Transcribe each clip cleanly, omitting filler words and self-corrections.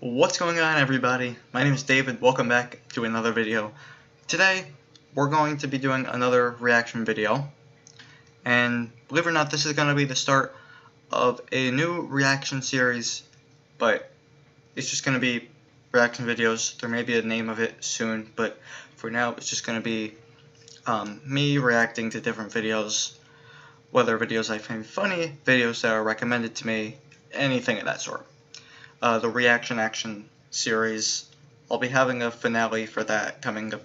What's going on, everybody? My name is David. Welcome back to another video. Today we're going to be doing another reaction video, and believe it or not, this is going to be the start of a new reaction series, but it's just going to be reaction videos. There may be a name of it soon, but for now it's just going to be me reacting to different videos, whether videos I find funny, videos that are recommended to me, anything of that sort. The reaction action series, I'll be having a finale for that coming up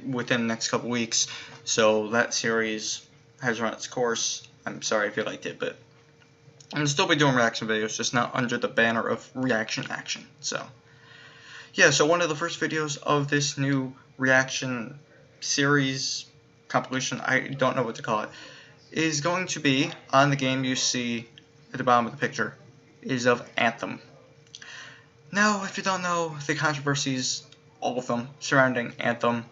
within the next couple weeks, so that series has run its course. I'm sorry if you liked it, but I'm going to still be doing reaction videos, just not under the banner of reaction action. So yeah, so one of the first videos of this new reaction series compilation, I don't know what to call it, is going to be on the game you see at the bottom of the picture, is of Anthem. Now, if you don't know the controversies, all of them, surrounding Anthem,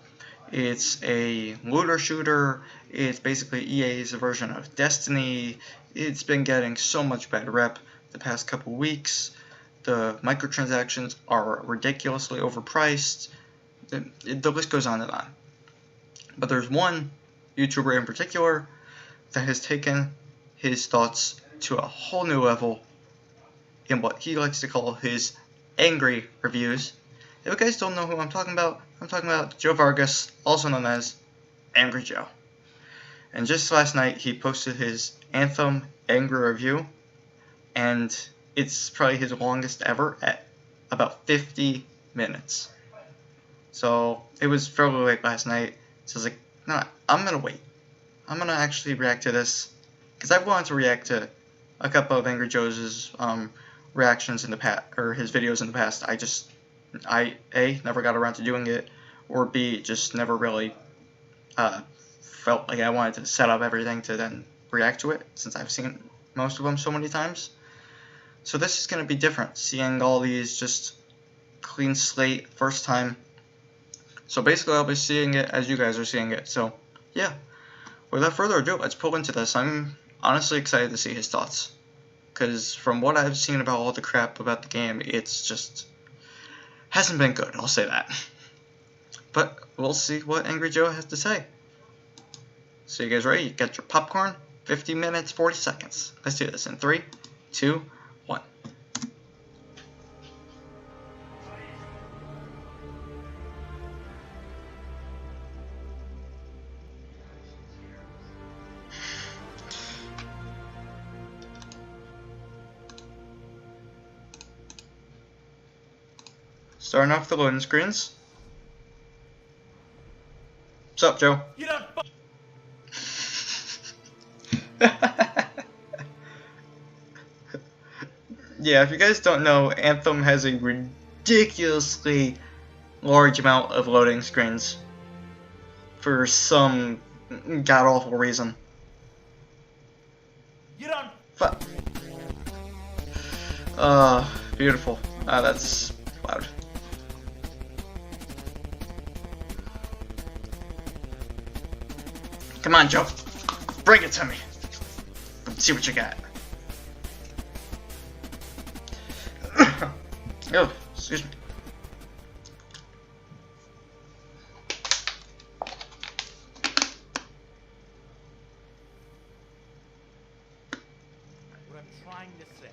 it's a looter shooter, it's basically EA's version of Destiny, it's been getting so much bad rep the past couple weeks, the microtransactions are ridiculously overpriced, the list goes on and on. But there's one YouTuber in particular that has taken his thoughts to a whole new level in what he likes to call his angry reviews. If you guys don't know who I'm talking about Joe Vargas, also known as Angry Joe. And just last night he posted his Anthem angry review, and it's probably his longest ever at about 50 minutes. So it was fairly late last night, so I was like, no, I'm gonna wait. I'm gonna actually react to this, because I've wanted to react to a couple of Angry Joe's reactions in the past, or his videos in the past. I A, never got around to doing it, or B, just never really felt like I wanted to set up everything to then react to it, since I've seen most of them so many times. So this is going to be different, seeing all these just clean slate, first time. So basically I'll be seeing it as you guys are seeing it. So yeah, without further ado, let's pull into this. I'm honestly excited to see his thoughts, because from what I've seen about all the crap about the game, it's just hasn't been good, I'll say that. But we'll see what Angry Joe has to say. So you guys ready? You got your popcorn? 50 minutes, 40 seconds. Let's do this in 3, 2, 1. Starting off the loading screens. What's up, Joe? You don't Yeah, if you guys don't know, Anthem has a ridiculously large amount of loading screens for some god-awful reason. You don't Beautiful. That's loud. Come on, Joe. Bring it to me. Let's see what you got. Oh, excuse me. What I'm trying to say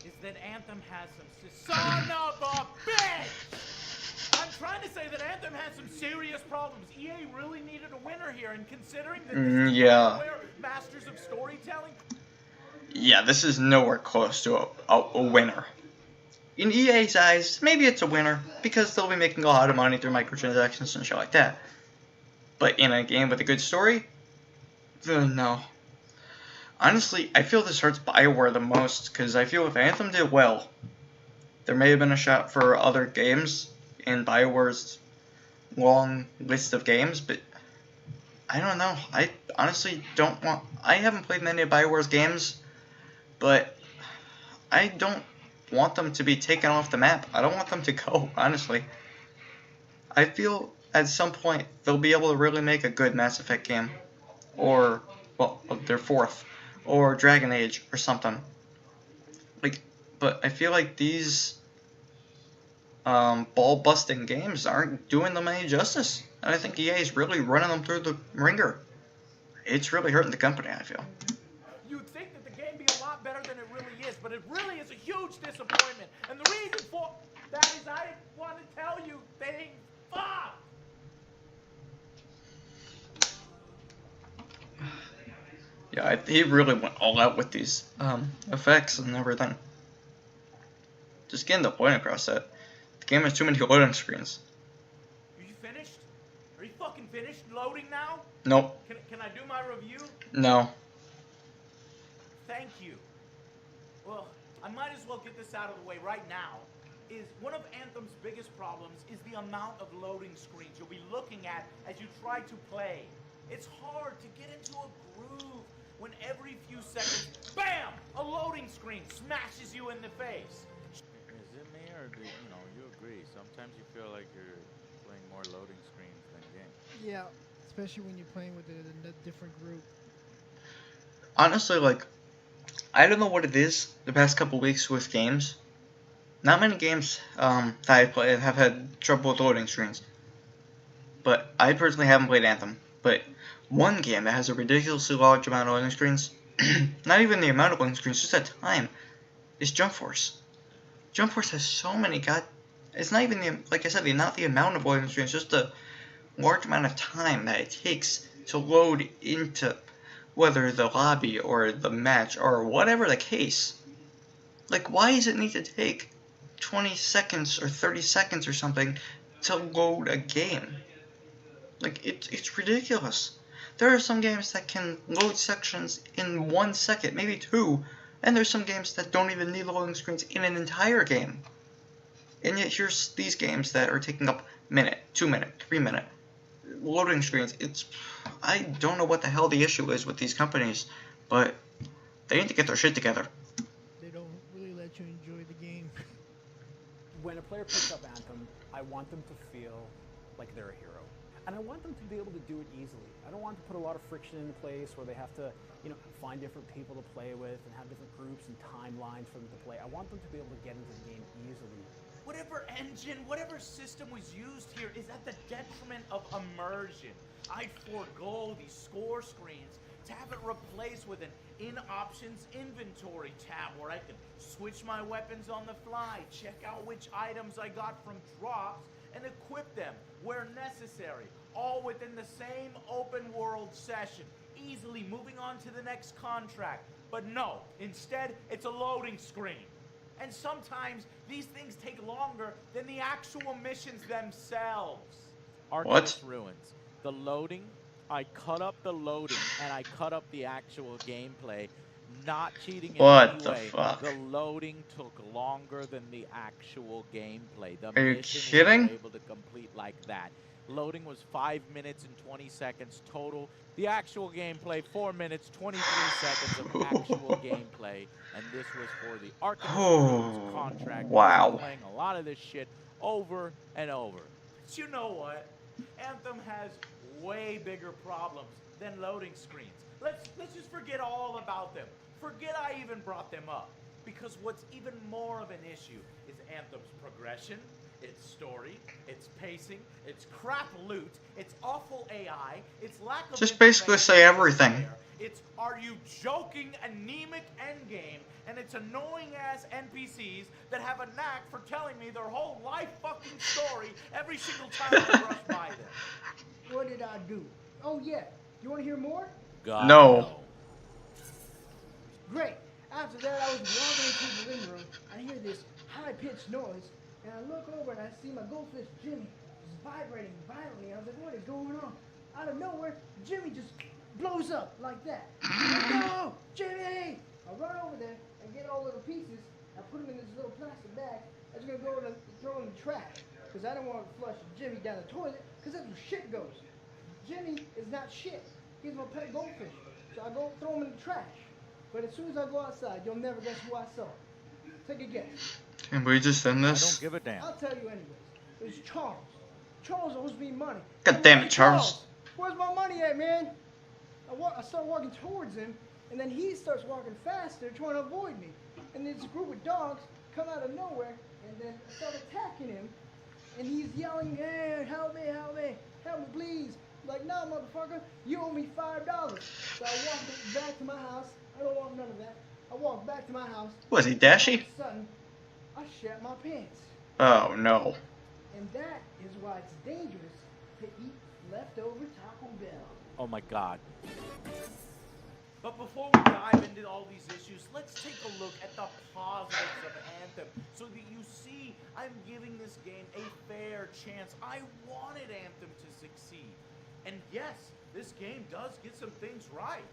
is that Anthem has some son of a bitch! I'm trying to say that Anthem has some serious problems. EA really needed a winner here, and considering that this is Yeah. masters of storytelling. Yeah, this is nowhere close to a winner. In EA's eyes, maybe it's a winner, because they'll be making a lot of money through microtransactions and shit like that. But in a game with a good story? No. Honestly, I feel this hurts BioWare the most, because I feel if Anthem did well, there may have been a shot for other games in BioWare's long list of games, but I don't know. I honestly don't want... I haven't played many of BioWare's games, but I don't want them to be taken off the map. I don't want them to go, honestly. I feel at some point they'll be able to really make a good Mass Effect game, or, well, their fourth, or Dragon Age or something. Like, but I feel like these ball-busting games aren't doing them any justice. And I think EA is really running them through the ringer. It's really hurting the company, I feel. You'd think that the game be a lot better than it really is, but it really is a huge disappointment. And the reason for that is I want to tell you things. Fuck! Yeah, he really went all out with these effects and everything. Just getting the point across that the game has too many loading screens. Are you finished? Are you fucking finished loading now? Nope. Can I do my review? No. Thank you. Well, I might as well get this out of the way right now. Is one of Anthem's biggest problems is the amount of loading screens you'll be looking at as you try to play. It's hard to get into a groove when every few seconds, BAM! A loading screen smashes you in the face. Is it me, or do you agree? Sometimes you feel like you're playing more loading screens than games. Yeah, especially when you're playing with a different group. Honestly, like, I don't know what it is the past couple weeks with games. Not many games that I play have had trouble with loading screens. But I personally haven't played Anthem. But one game that has a ridiculously large amount of loading screens, not even the amount of loading screens, just that time, is Jump Force. Jump Force has so many it's not even like I said, not the amount of loading screens, just the large amount of time that it takes to load into whether the lobby or the match or whatever the case. Like, why does it need to take 20 seconds or 30 seconds or something to load a game? Like, it's ridiculous. There are some games that can load sections in 1 second, maybe 2, and there's some games that don't even need loading screens in an entire game. And yet here's these games that are taking up minute, 2 minute, 3 minute loading screens. I don't know what the hell the issue is with these companies, but they need to get their shit together. They don't really let you enjoy the game. When a player picks up Anthem, I want them to feel like they're a hero. And I want them to be able to do it easily. I don't want to put a lot of friction in place where they have to, find different people to play with and have different groups and timelines for them to play. I want them to be able to get into the game easily. Whatever engine, whatever system was used here is at the detriment of immersion. I'd forego these score screens to have it replaced with an in-options inventory tab where I can switch my weapons on the fly, check out which items I got from drops, and equip them where necessary, all within the same open world session, easily moving on to the next contract. But no, instead it's a loading screen. And sometimes these things take longer than the actual missions themselves. Arcanist Ruins. The loading, I cut up the loading and I cut up the actual gameplay. Not cheating in any way. Fuck? The loading took longer than the actual gameplay. The Are you mission kidding? we were able to complete like that. Loading was 5 minutes and 20 seconds total. The actual gameplay, 4 minutes, 23 seconds of actual gameplay. And this was for the Arcanist contract. Wow. We're playing a lot of this shit over and over. But you know what? Anthem has way bigger problems than loading screens. Let's just forget all about them. Forget I even brought them up. Because what's even more of an issue is Anthem's progression, its story, its pacing, its crap loot, its awful AI, its lack of Just basically say everything. It's are you joking anemic endgame, and it's annoying ass NPCs that have a knack for telling me their whole life fucking story every single time I brush by them. What did I do? Oh yeah, you want to hear more? God, No. Great. After that, I was walking into the living room, and I hear this high-pitched noise, and I look over and I see my goldfish Jimmy just vibrating violently. I was like, what is going on? Out of nowhere, Jimmy just blows up like that. No, Jimmy! I run over there and get all little pieces. I put them in this little plastic bag. I was gonna go to throw in the trash because I don't want to flush Jimmy down the toilet because that's where shit goes. Jimmy is not shit. He's my pet goldfish. So I go throw him in the trash. But as soon as I go outside, you'll never guess who I saw. Take a guess. Can we just end I this? don't give a damn. I'll tell you anyways. It was Charles. Charles owes me money. God damn it, Charles. Where's my money at, man? I start walking towards him, and then he starts walking faster, trying to avoid me. And this group of dogs come out of nowhere, and then and I start attacking him, and he's yelling, "Hey, help me, help me, help me, please!" I'm like, "No, motherfucker, you owe me $5." So I walk back to my house. I don't want none of that. I walk back to my house. Was he dashy? All of a sudden, I shat my pants. Oh no. And that is why it's dangerous to eat leftover Taco Bell. Oh my God. But before we dive into all these issues, let's take a look at the positives of Anthem so that you see I'm giving this game a fair chance. I wanted Anthem to succeed. And yes, this game does get some things right.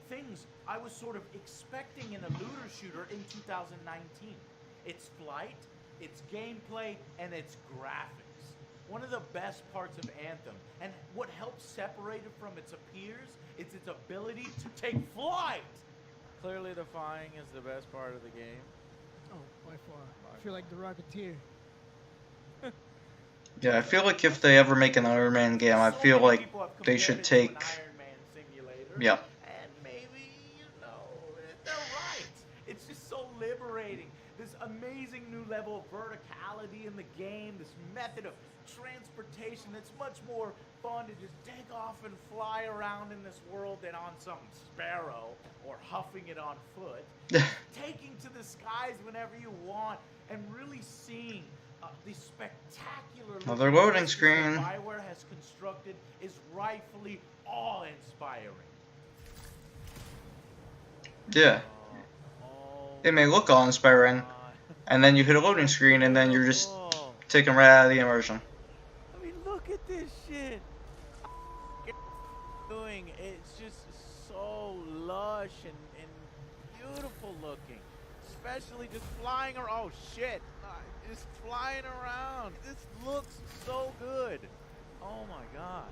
Things I was sort of expecting in a looter shooter in 2019. Its flight, its gameplay, and its graphics. One of the best parts of Anthem, and what helps separate it from its peers, is its ability to take flight. Clearly the flying is the best part of the game. Oh, by far. I feel like the Rocketeer. Yeah, I feel like if they ever make an Iron Man game, I feel like they should take. Iron Man simulator. Yeah. And maybe, they're right. It's just so liberating. This amazing new level of verticality in the game, this method of transportation that's much more fun to just take off and fly around in this world than on some sparrow or huffing it on foot. Taking to the skies whenever you want and really seeing the spectacular Another loading screen. that Bioware has constructed is rightfully awe-inspiring. Yeah. It may look awe-inspiring, and then you hit a loading screen, and then you're just taken right out of the immersion. I mean, look at this shit. Doing it's just so lush and beautiful looking, especially just flying around. Oh shit, just flying around. This looks so good. Oh my God.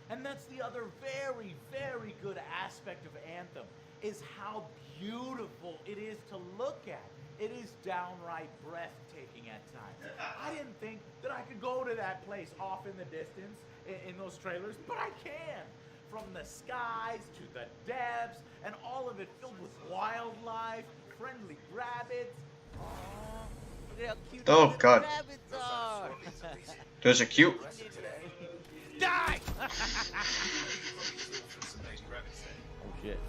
And that's the other very, very good aspect of Anthem, is how beautiful it is to look at. It is downright breathtaking at times. I didn't think that I could go to that place off in the distance in those trailers, but I can. From the skies to the depths, and all of it filled with wildlife, friendly rabbits. Aww, look how cute Oh, these God. rabbits are. Those are cute. Die! Oh shit.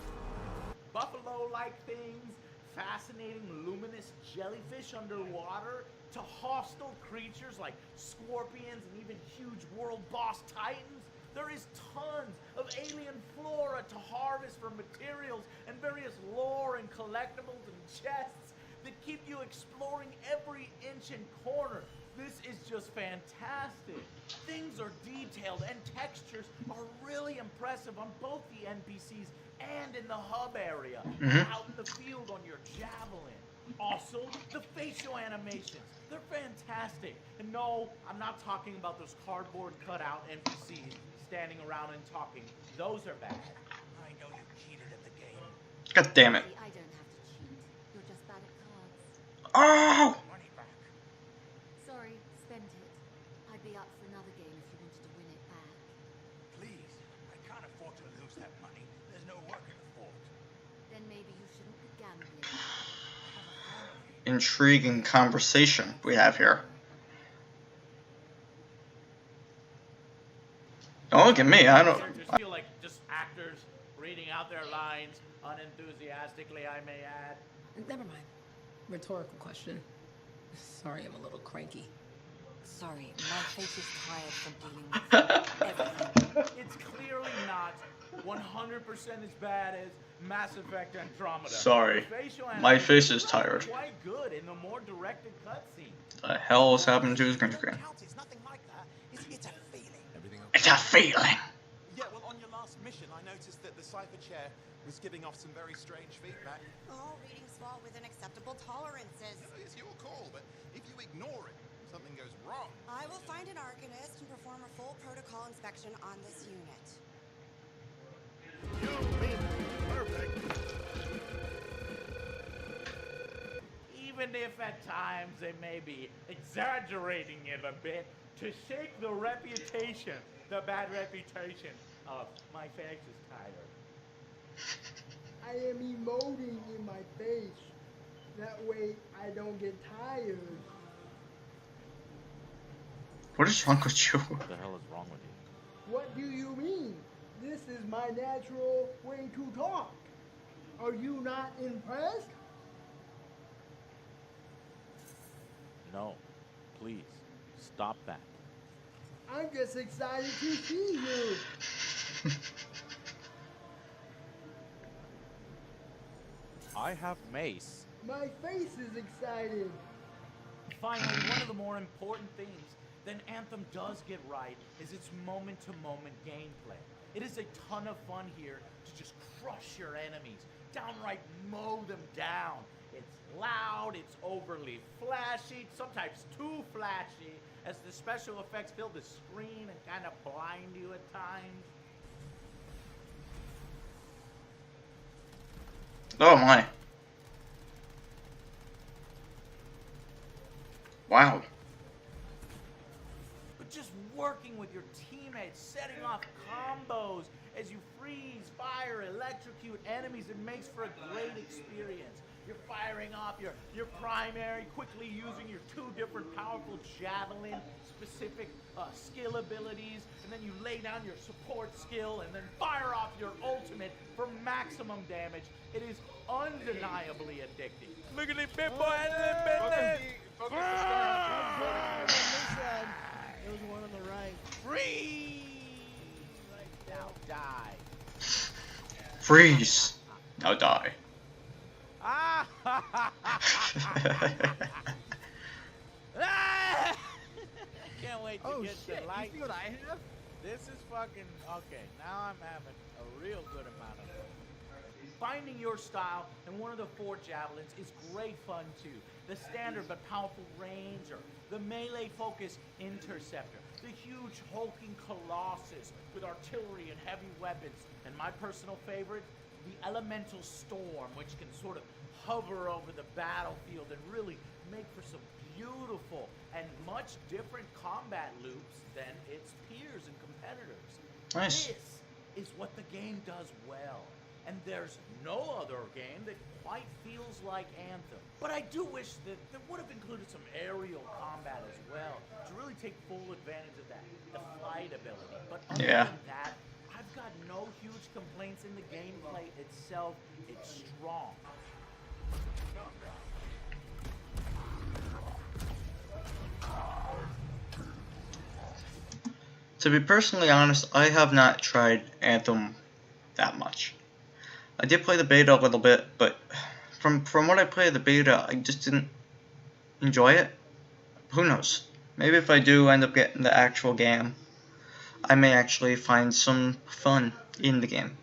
Buffalo-like things, fascinating luminous jellyfish underwater, to hostile creatures like scorpions and even huge world boss titans. There is tons of alien flora to harvest for materials and various lore and collectibles and chests that keep you exploring every inch and corner. This is just fantastic. Things are detailed and textures are really impressive on both the NPCs and in the hub area, out in the field on your javelin. Also, the facial animations, they're fantastic. And no, I'm not talking about those cardboard cutout NPCs standing around and talking. Those are bad. I know you cheated at the game. God damn it. I don't have to cheat. You're just bad at cards. Oh! Money back. Sorry, spent it. I'd be up for another game if you wanted to win it back. Please, I can't afford to lose that money. There's no work in the fort. Then maybe you shouldn't be gambling. Intriguing conversation we have here. Don't look at me, I don't. Just feel like just actors reading out their lines unenthusiastically, I may add. Never mind. Rhetorical question. Sorry, I'm a little cranky. Sorry, my face is tired from dealing with everything. It's clearly not 100% as bad as Mass Effect Andromeda. Sorry. Facial My face is animations are tired. Quite good in the more directed cutscenes. The hell is happening to his green screen? It's nothing like that. It's a feeling. Everything okay? It's a feeling. Yeah, well, on your last mission, I noticed that the Cypher Chair was giving off some very strange feedback. Oh, readings fall within acceptable tolerances. It's your call, but if you ignore it, something goes wrong. I will find an Arcanist and perform a full protocol inspection on this unit. Perfect. Even if at times they may be exaggerating it a bit to shake the reputation, the bad reputation of my face is tired. I am emoting in my face. That way I don't get tired. What is wrong with you? What the hell is wrong with you? What do you mean? This is my natural way to talk. Are you not impressed? No, please, stop that. I'm just excited to see you. I have mace. My face is excited. Finally, one of the more important things that Anthem does get right is its moment-to-moment gameplay. It is a ton of fun here to just crush your enemies, downright mow them down. It's loud, it's overly flashy, sometimes too flashy, as the special effects fill the screen and kind of blind you at times. Oh my. Wow. But just working with your teammates, setting off combos as you freeze, fire, electrocute enemies, it makes for a great experience. You're firing off your primary, quickly using your two different powerful javelin specific skill abilities, and then you lay down your support skill and then fire off your ultimate for maximum damage. It is undeniably addicting. Look at this big boy handling business! It was one on the right. Freeze! Now die. Freeze. Now die. Ah! Can't wait to get the light. You see what I have? This is fucking okay. Now I'm having a real good amount of fun. Finding your style in one of the 4 javelins is great fun too. The standard but powerful ranger, the melee focus interceptor, the huge hulking colossus with artillery and heavy weapons, and my personal favorite, the elemental storm, which can sort of hover over the battlefield and really make for some beautiful and much different combat loops than its peers and competitors. Nice. This is what the game does well, and there's no other game that quite feels like Anthem. But I do wish that there would have included some aerial combat as well to really take full advantage of that, the flight ability. But other than that, I've got no huge complaints in the gameplay itself. It's strong. To be personally honest, I have not tried Anthem that much. I did play the beta a little bit, but from what I played the beta, I just didn't enjoy it. Who knows? Maybe if I do end up getting the actual game, I may actually find some fun in the game.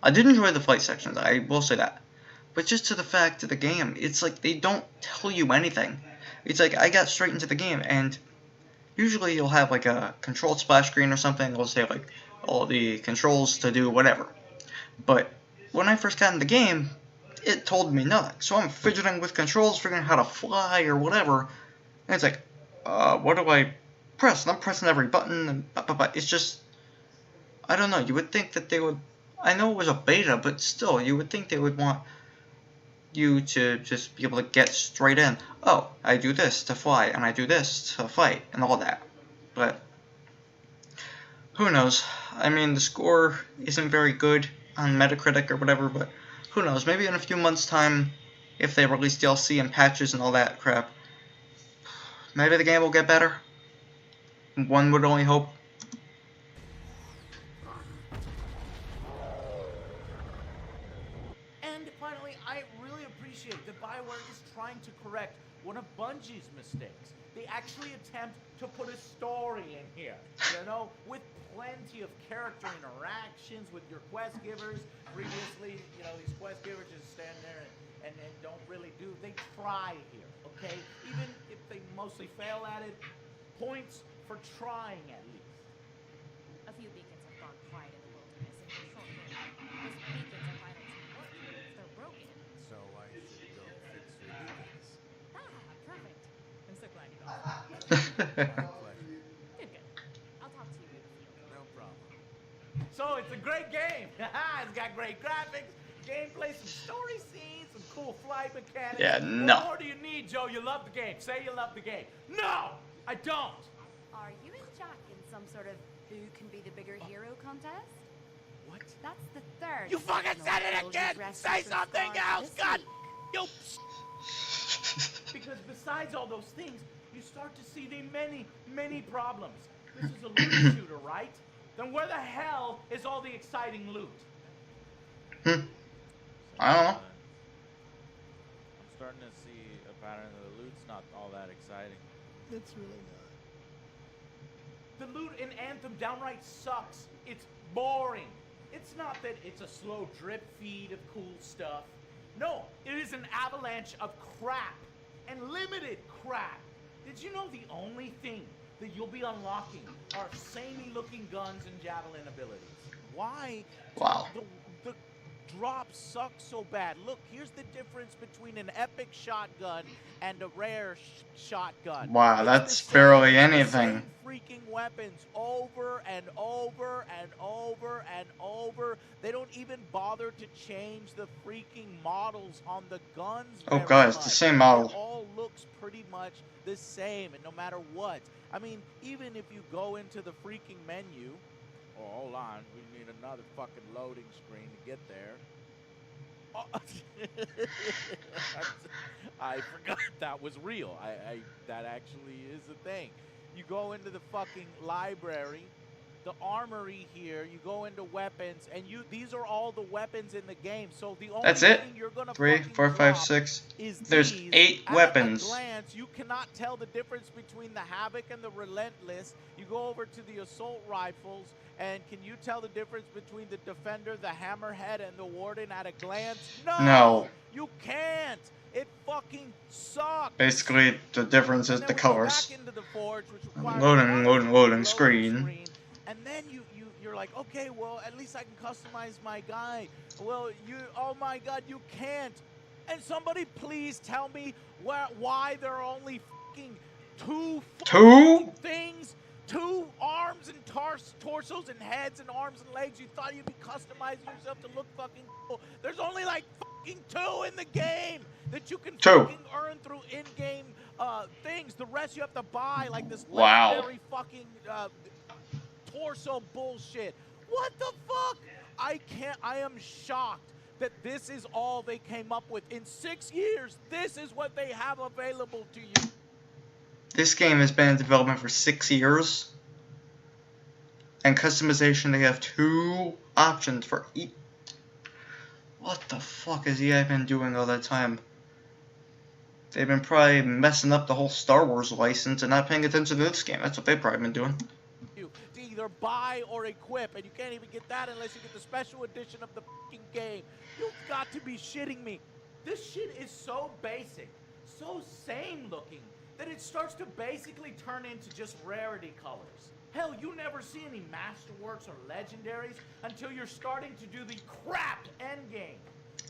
I did enjoy the flight sections, I will say that. But just to the fact of the game, it's like they don't tell you anything. It's like I got straight into the game, and usually you'll have like a control splash screen or something. It'll say like all the controls to do whatever. But when I first got in the game, it told me nothing. So I'm fidgeting with controls, figuring out how to fly or whatever. And it's like, what do I press? And I'm pressing every button. And it's just, I don't know. You would think that they would, I know it was a beta, but still, you would think they would want you to just be able to get straight in. Oh, I do this to fly, and I do this to fight, and all that. But who knows? I mean, the score isn't very good on Metacritic or whatever, but who knows? Maybe in a few months' time, if they release DLC and patches and all that crap, maybe the game will get better. One would only hope. And finally, I really appreciate that BioWare is trying to correct one of Bungie's mistakes. They actually attempt to put a story in here, you know, with plenty of character interactions with your quest givers. Previously, you know, these quest givers just stand there and don't really do. They try here, okay? Even if they mostly fail at it, points for trying at least. A few beacons have gone quiet in the wilderness and for short lived. Those beacons are vital to the work. They're broken. So I should go fix your beacons. Ah, perfect. I'm so glad you got My pleasure. Good, good. I'll talk to you in the field. No problem. So it's a great game. It's got great graphics, gameplay, some story scenes, some cool flight mechanics. Yeah, no. What more do you need, Joe? You love the game. Say you love the game. No, I don't. Are you in some sort of who can be the bigger hero contest? What? That's the third. You fucking said it again! Say something else! God! You. Because besides all those things, you start to see the many problems. This is a loot shooter, right? Then where the hell is all the exciting loot? I don't know. I'm starting to see a pattern that the loot's not all that exciting. It's really not. The loot in Anthem downright sucks. It's boring. It's not that it's a slow drip feed of cool stuff. No, it is an avalanche of crap. And limited crap. Did you know the only thing that you'll be unlocking are samey looking guns and javelin abilities? Why? Wow. The drops suck so bad. Look, here's the difference between an epic shotgun and a rare shotgun. Wow, It's that's the same- barely it's the anything. same freaking weapons over and over and over and over. They don't even bother to change the freaking models on the guns. Oh very god, it's the much. same model. It all looks pretty much the same, and no matter what. I mean, even if you go into the freaking menu. Oh, hold on. We need another fucking loading screen to get there. Oh. I forgot that was real. That actually is a thing. You go into the fucking library, the armory here, you go into weapons, and these are all the weapons in the game. So the only That's it? thing you're gonna 3, fucking 4, 5, drop 6. is There's these. 8 At weapons. a glance, you cannot tell the difference between the Havoc and the Relentless. You go over to the assault rifles, and can you tell the difference between the Defender, the Hammerhead, and the Warden at a glance? No. You can't. It fucking sucks. Basically, the difference is And the then we go colors. back into the Forge, which requires Loading screen. And then you're like, okay, well, at least I can customize my guy. Well, oh my god, you can't. And somebody please tell me why there are only fucking two things, 2 arms and torsos and heads and arms and legs. You thought you'd be customizing yourself to look fucking cool. There's only like fucking 2 in the game that you can fucking earn through in-game things. The rest you have to buy, like this legendary fucking torso bullshit. What the fuck? I am shocked that this is all they came up with. In 6 years, this is what they have available to you. This game has been in development for 6 years. And customization, they have 2 options for each. What the fuck has EA been doing all that time? They've been probably messing up the whole Star Wars license and not paying attention to this game. That's what they've probably been doing. To either buy or equip, and you can't even get that unless you get the special edition of the fucking game. You've got to be shitting me. This shit is so basic, so same looking, that it starts to basically turn into just rarity colors. Hell, you never see any masterworks or legendaries until you're starting to do the crap endgame.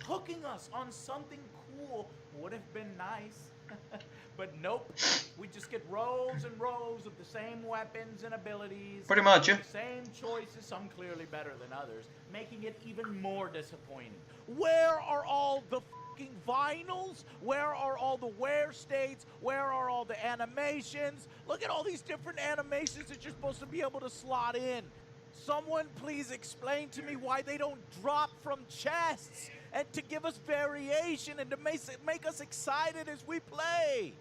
Hooking us on something cool would have been nice. But nope, we just get rows and rows of the same weapons and abilities. Pretty much, yeah. The same choices, some clearly better than others, making it even more disappointing. Where are all the fucking vinyls? Where are all the wear states? Where are all the animations? Look at all these different animations that you're supposed to be able to slot in. Someone please explain to me why they don't drop from chests and to give us variation and to make us excited as we play.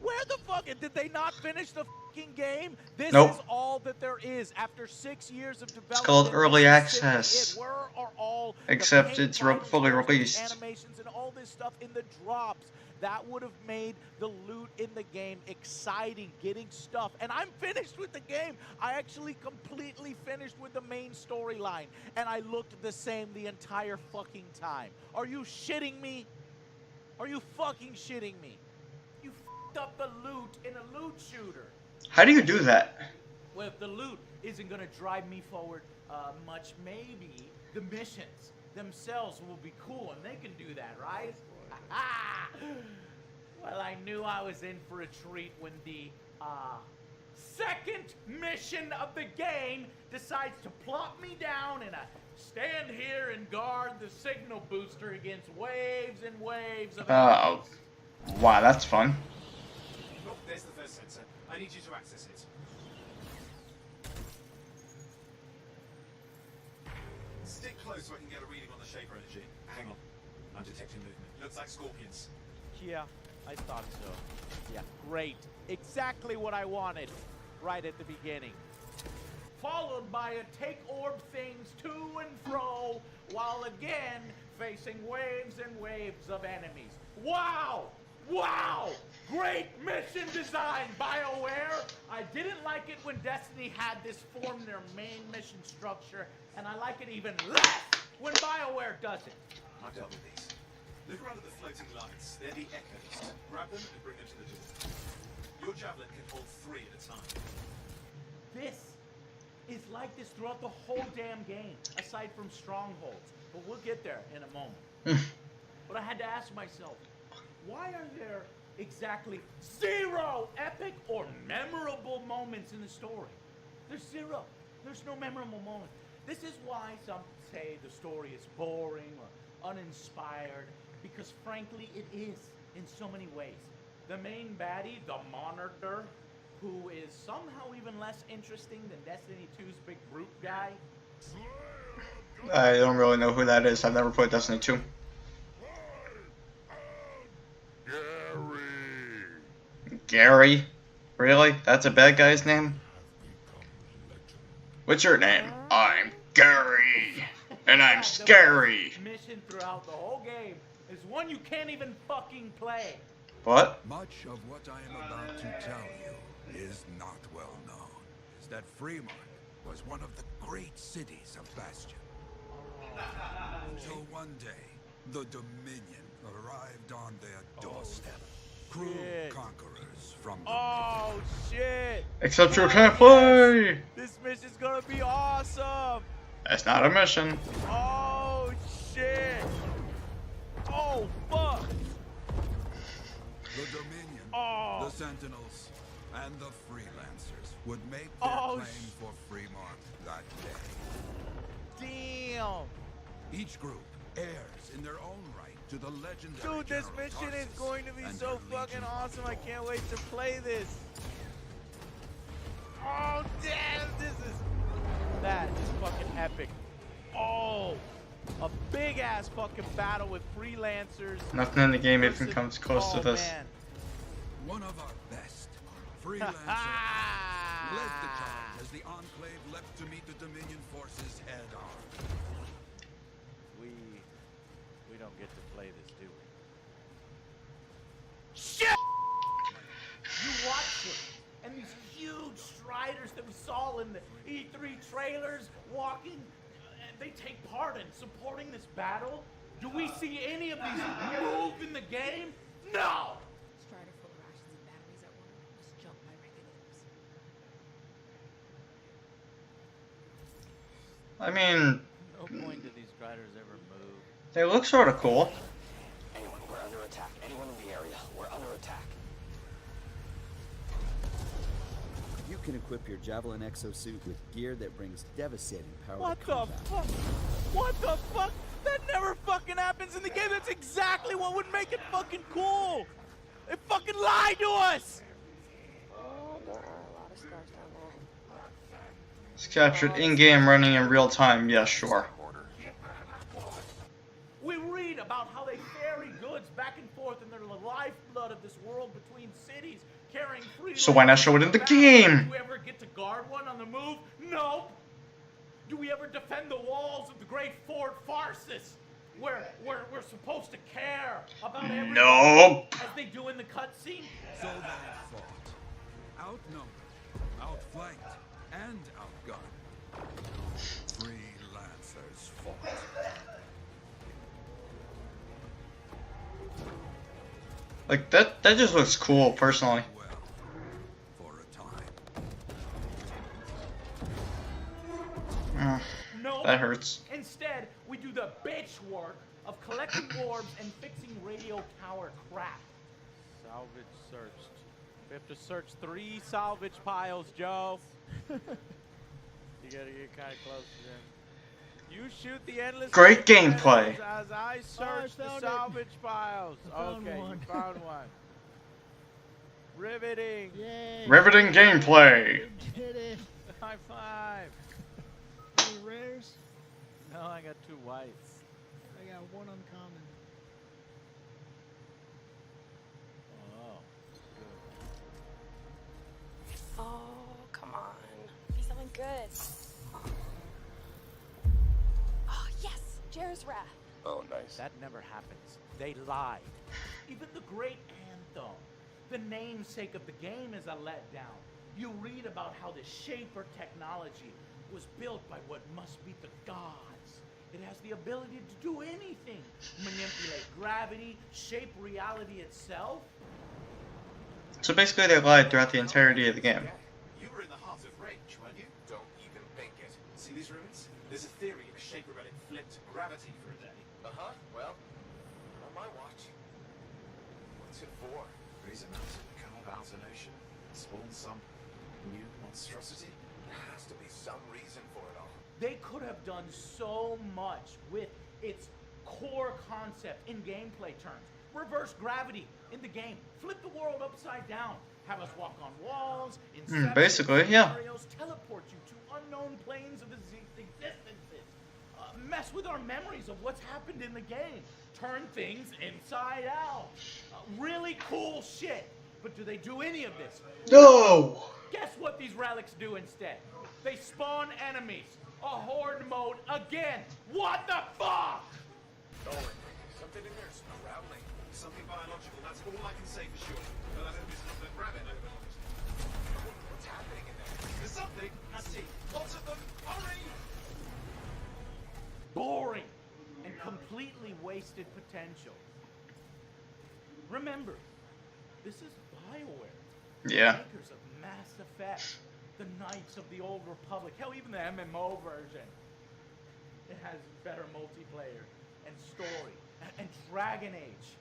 Where the fuck did they not finish the fucking game? This is all that there is after 6 years of development. It's called early access. Where are all except the it's fully released. animations and all this stuff in the drops? That would have made the loot in the game exciting, getting stuff. And I'm finished with the game. I actually completely finished with the main storyline. And I looked the same the entire fucking time. Are you shitting me? Are you fucking shitting me? You f***ed up the loot in a loot shooter. How do you do that? Well, if the loot isn't going to drive me forward much, maybe the missions themselves will be cool, and they can do that, right? Well, I knew I was in for a treat when the second mission of the game decides to plop me down and stand here and guard the signal booster against waves and waves of enemies. Wow, that's fun. Look, there's the first sensor. I need you to access it. Stick close so I can get a reading on the Shaper energy. Hang on. I'm detecting movement. Looks like scorpions. Yeah, I thought so. Yeah, great. Exactly what I wanted right at the beginning. Followed by a take orb things to and fro, while again facing waves and waves of enemies. Wow! Wow! Great mission design, BioWare! I didn't like it when Destiny had this form their main mission structure, and I like it even less when BioWare does it. I've dealt with these. Look around at the floating lights. They're the echoes. Grab them and bring them to the door. Your javelin can hold 3 at a time. This is like this throughout the whole damn game, aside from strongholds. But we'll get there in a moment. But I had to ask myself, why are there exactly 0 epic or memorable moments in the story? There's 0. There's no memorable moment. This is why some say the story is boring or uninspired, because frankly it is in so many ways. The main baddie, the Monitor, who is somehow even less interesting than Destiny 2's big brute guy. I don't really know who that is. I've never played Destiny 2. Gary? Really? That's a bad guy's name? What's your name? I'm Gary. And I'm scary. The mission throughout the whole game is one you can't even fucking play. What? Much of what I am about to tell you is not well known. Is that Fremont was one of the great cities of Bastion. Until one day, the Dominion arrived on their doorstep. Cruel conquerors from the Oh shit! Except you can't play! This mission's gonna be awesome! That's not a mission. Oh shit! Oh fuck! The Dominion, Oh. the Sentinels, and the Freelancers would make their Oh, claim for Fremont that day. Damn! Each group heirs in their own right to the legendary Dude, this General mission is Tarsus going to be and so their fucking Legion awesome. I of can't wait to play this. Oh damn, that is fucking epic. Oh, a big ass fucking battle with freelancers. Nothing in the game even versus- comes close to this. War. One of our best. Freelancer led the charge as the Enclave leapt to meet the Dominion forces head on. We don't get to play this, do we? Shit! You watch it, and these huge striders that we saw in the E3 trailers walking, and they take part in supporting this battle. Do we see any of these move in the game? No! Strider full of rations and batteries at work was jumped by regulators. I mean, No point do these striders ever move. they look sort of cool. Anyone, we're under attack. Anyone in the area, we're under attack. You can equip your Javelin exosuit with gear that brings devastating power What to the combat. fuck? What the fuck? That never fucking happens in the game. That's exactly what would make it fucking cool. They fucking lied to us. Oh, there are a lot of stars down there. It's captured in-game running in real time. Yeah, sure. We read about how they ferry goods back and forth and they're the lifeblood of this world between cities, carrying free. So why not show it in the game? Do we ever get to guard one on the move? Nope. Do we ever defend the walls of the great Fort Farsis, where we're supposed to care about everything Nope. as they do in the cutscene? So they fought. Outnumbered, outflanked, and outgunned. Freelancers fought. Like, that just looks cool, personally. Well, for a time. Nope. That hurts. Instead, we do the bitch work of collecting orbs and fixing radio tower crap. Salvage searched. We have to search 3 salvage piles, Joe. You gotta get kind of close to them. You shoot the endless. Great gameplay. As I search the found it. salvage piles. found Okay, one. you found one. Riveting. Yay! Riveting gameplay. We did it. High five. Any rares? No, I got whites. I got one uncommon. Oh. Oh, come on. Be something good. Oh, yes! Jair's Wrath. Oh, nice. That never happens. They lied. Even the great Anthem, the namesake of the game, is a letdown. You read about how the Shaper technology was built by what must be the gods. It has the ability to do anything. Manipulate gravity, shape reality itself. So basically they lied throughout the entirety of the game. You were in the heart of Rage, weren't you? Don't even think it. See these ruins? There's a theory the Shaper relic flipped gravity for a day. Uh-huh. Well, on my watch. What's it for? Raise a mountain, carve out an ocean, spawn some new monstrosity. There has to be some reason for it all. They could have done so much with its core concept in gameplay terms. Reverse gravity in the game. Flip the world upside down. Have us walk on walls. Basically, yeah. Scenarios, teleport you to unknown planes of existences. Mess with our memories of what's happened in the game. Turn things inside out. Really cool shit. But do they do any of this? No! Guess what these relics do instead? They spawn enemies. A horde mode again. What the fuck? Oh, something in there's growling. Something biological, that's all I can say for sure. But I hope it's not the rabbit overload. What's happening in there? There's something. Has teeth. Lots of them. Hurry! Boring and completely wasted potential. Remember, this is BioWare. Yeah. Makers of Mass Effect, the Knights of the Old Republic, hell, even the MMO version. It has better multiplayer and story and Dragon Age.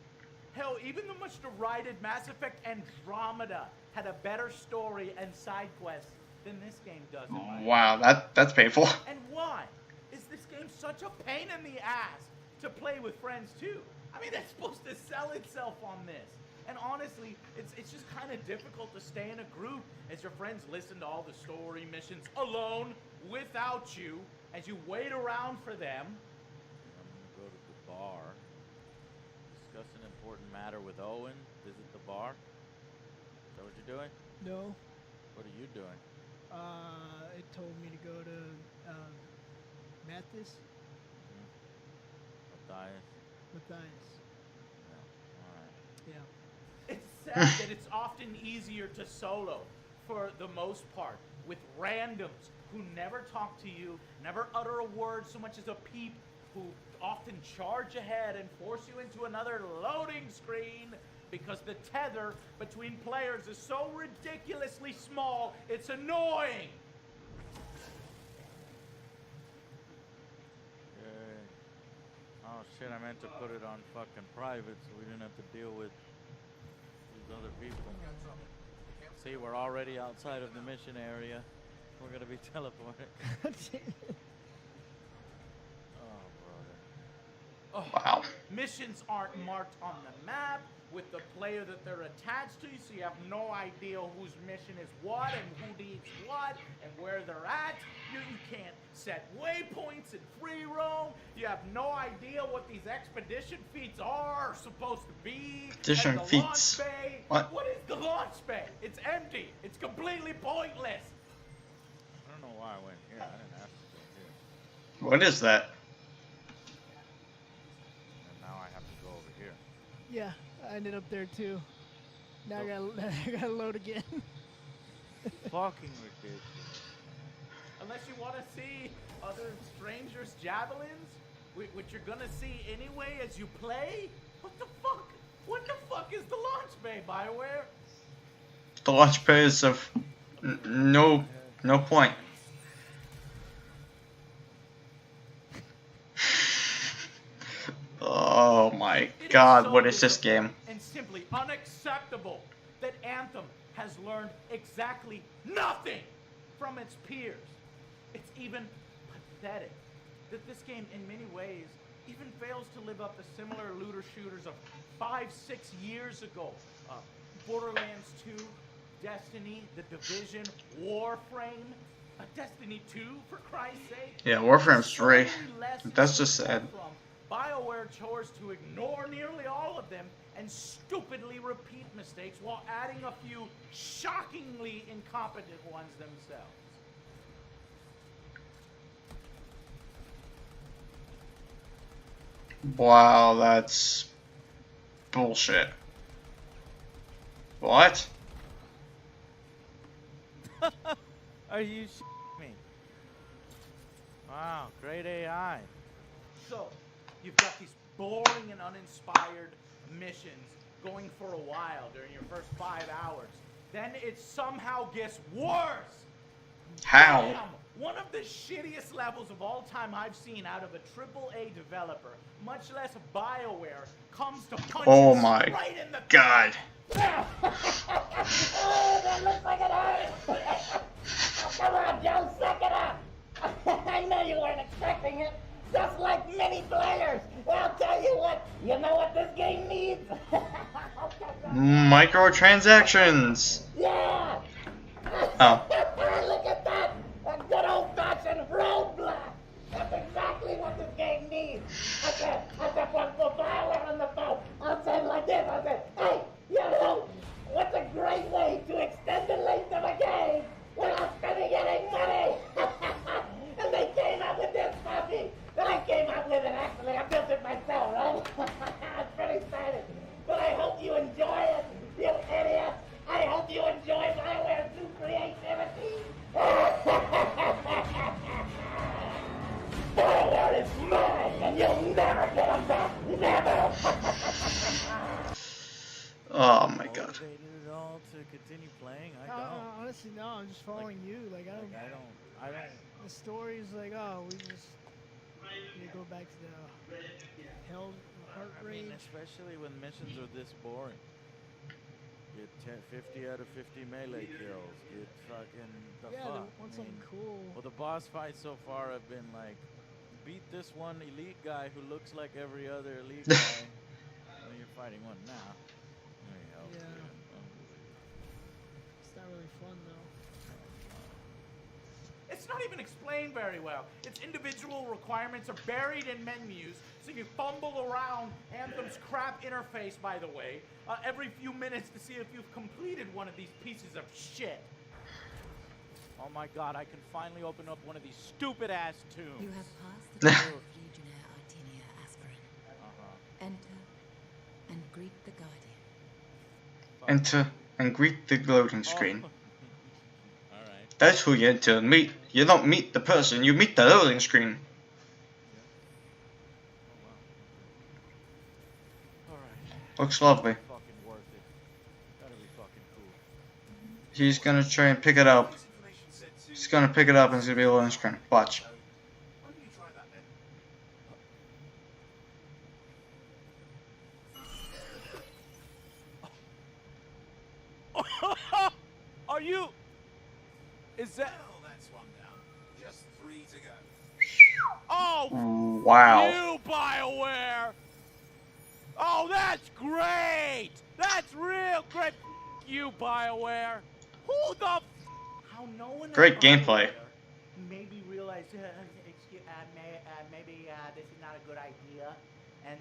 Hell, even the much derided Mass Effect Andromeda had a better story and side quests than this game does. in my Wow, that's painful. And why is this game such a pain in the ass to play with friends too? I mean, that's supposed to sell itself on this. And honestly, it's just kind of difficult to stay in a group as your friends listen to all the story missions alone, without you, as you wait around for them. I'm gonna go to the bar. Discuss an important matter with Owen. Visit the bar. Is that what you're doing? No. What are you doing? It told me to go to Mathis. Matthias. Alright. Yeah. It's sad that it's often easier to solo, for the most part, with randoms who never talk to you, never utter a word so much as a peep, who often charge ahead and force you into another loading screen because the tether between players is so ridiculously small, it's annoying. Oh shit, I meant to put it on fucking private so we didn't have to deal with these other people. See, we're already outside of the mission area. We're gonna be teleporting. Oh, brother. Oh, Wow. Missions aren't marked on the map with the player that they're attached to, so you have no idea whose mission is what and who needs what and where they're at. You can't set waypoints and free roam. You have no idea what these expedition feats are supposed to be. Expedition And the feats. launch bay. What is the launch bay? It's empty. It's completely pointless. I don't know why I went here. I didn't ask to go here. What is that? And now I have to go over here. Yeah, I ended up there too. Now I gotta load again. Fucking ridiculous. Unless you want to see other strangers' javelins, which you're gonna see anyway as you play. What the fuck? What the fuck is the launch bay, BioWare? The launch bay is of no point. Oh my god, what is this game? And simply unacceptable that Anthem has learned exactly nothing from its peers. It's even pathetic that this game, in many ways, even fails to live up to similar looter shooters of 5-6 years ago. Borderlands 2, Destiny, The Division, Warframe. Destiny 2, for Christ's sake. Yeah, Warframe 3. So many lessons That's just to sad. pull from. BioWare chose to ignore nearly all of them and stupidly repeat mistakes while adding a few shockingly incompetent ones themselves. Wow, that's bullshit. What? Are you shitting me? Wow, great AI. So, you've got these boring and uninspired missions going for a while during your first 5 hours. Then it somehow gets worse. How? Damn, one of the shittiest levels of all time I've seen out of a AAA developer, much less BioWare, comes to punch Oh you my right in the god. Oh, that looks like it hurts. Come on, Joe, suck it up. I know you weren't expecting it. Just like many players. I'll tell you what. You know what this game needs? Microtransactions. Yeah. Oh. Look at that. A good old-fashioned roadblock. That's exactly what this game needs. I said, put BioWare on the phone. I'll say it like this. I'll say, hey, you know, what's a great way to extend the length of a game without spending any money? And they came up with this puppy. And I came up with it, actually. I built it myself, right? It's pretty exciting. But I hope you enjoy it, you idiots. I hope you enjoy BioWare's new creativity. BioWare is mine, and you'll never get them back. Never. Oh my god. Motivated at all to continue playing? I don't. Honestly, no. I'm just following you. Like, I don't. The story's like, oh, we just go back to the hell heart rate. I mean, especially when missions are this boring. Get 50 out of 50 melee kills. Get fucking the fuck. Yeah, they want something cool. Well, the boss fights so far have been like, beat this one elite guy who looks like every other elite guy. Well, you're fighting one now. Yeah. It's not really fun though. It's not even explained very well. Its individual requirements are buried in menus, so you fumble around Anthem's crap interface, by the way, every few minutes to see if you've completed one of these pieces of shit. Oh my god, I can finally open up one of these stupid-ass tombs. You have passed the door of Legionnaire Artenia Aspirin. Enter and greet the Guardian. Enter and greet the loading screen. Alright. That's who you enter and meet. You don't meet the person, you meet the loading screen. Looks lovely. Fucking worth it. Gotta be fucking cool. He's gonna try and pick it up. He's gonna pick it up and it's gonna be a loading screen. Watch. Why don't you try that then? Are you? Is that? Well, that's one down. Just 3 to go. Oh! Wow. You BioWare! Oh, that's great! That's real great! You BioWare! Who the? How no one Great at gameplay. BioWare maybe realized, maybe this is not a good idea, and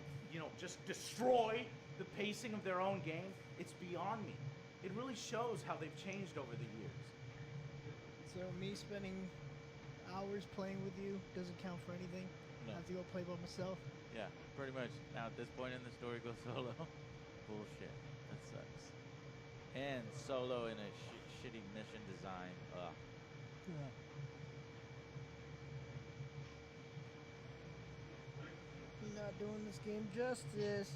just destroy the pacing of their own game. It's beyond me. It really shows how they've changed over the years. So me spending hours playing with you doesn't count for anything? No. I have to go play by myself? Yeah, pretty much. Now at this point in the story, go solo. Bullshit. That sucks. And solo in a shitty mission design. Ugh. Not doing this game justice.